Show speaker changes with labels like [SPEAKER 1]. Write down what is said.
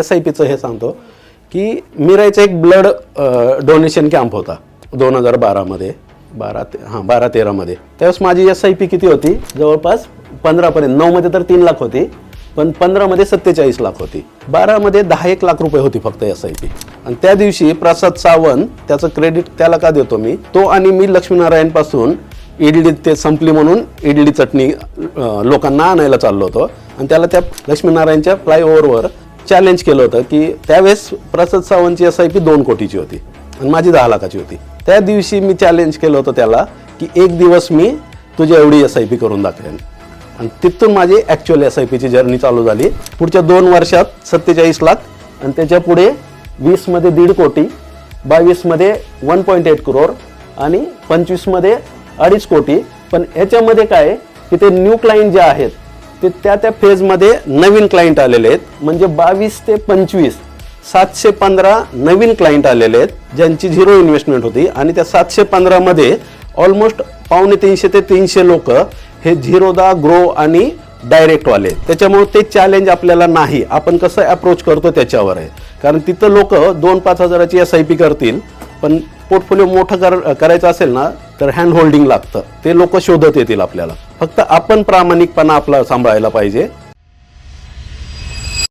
[SPEAKER 1] SIPचं हे सांगतो की मिराईचा एक ब्लड डोनेशन कॅम्प होता 2012 मध्ये 12-13 मध्ये. त्यावेळेस माझी SIP किती होती, जवळपास 15 पर्यंत. 9 मध्ये तर 3 लाख होती, पण 15 मध्ये 47 लाख होती. 12 मध्ये 10-1 लाख रुपये होती फक्त SIP. आणि त्या दिवशी प्रसाद सावंत, त्याचं क्रेडिट त्याला का देतो मी, तो आणि मी लक्ष्मीनारायण पासून इडली ते संपली म्हणून इडली चटणी लोकांना आणायला चाललो होतो. आणि त्याला त्या लक्ष्मीनारायणच्या फ्लायओव्हरवर चॅलेंज केलं होतं की त्यावेळेस प्रसाद सावंतची SIP 2 कोटीची होती आणि माझी 10 लाखाची होती. त्या दिवशी मी चॅलेंज केलं होतं त्याला की एक दिवस मी तुझी एवढी SIP करून दाखवेन. आणि तिथून माझी ॲक्च्युअल SIPची जर्नी चालू झाली. पुढच्या 2 वर्षात 47 लाख आणि त्याच्या पुढे 20 मध्ये 1.5 कोटी, 22 मध्ये 1.8 करोड आणि 25 मध्ये 2.5 कोटी. पण याच्यामध्ये काय की ते न्यू क्लायंट जे आहेत ते त्या फेजमध्ये नवीन क्लायंट आलेले आहेत. म्हणजे 22 ते 25 715 नवीन क्लायंट आलेले आहेत ज्यांची 0 इन्व्हेस्टमेंट होती. आणि त्या 715 मध्ये ऑलमोस्ट 250 ते 300 लोक हे झिरोदा ग्रो आणि डायरेक्टवाले. त्याच्यामुळे ते चॅलेंज आपल्याला नाही, आपण कसं अप्रोच करतो त्याच्यावर आहे. कारण तिथं लोक 2-5 हजाराची SIP करतील, पण पोर्टफोलिओ मोठं करायचं असेल ना तर हँड होल्डिंग लागतं. ते लोक शोधत येतील आपल्याला. फक्त आपण प्रामाणिकपणा आपला सांभाळायला पाहिजे.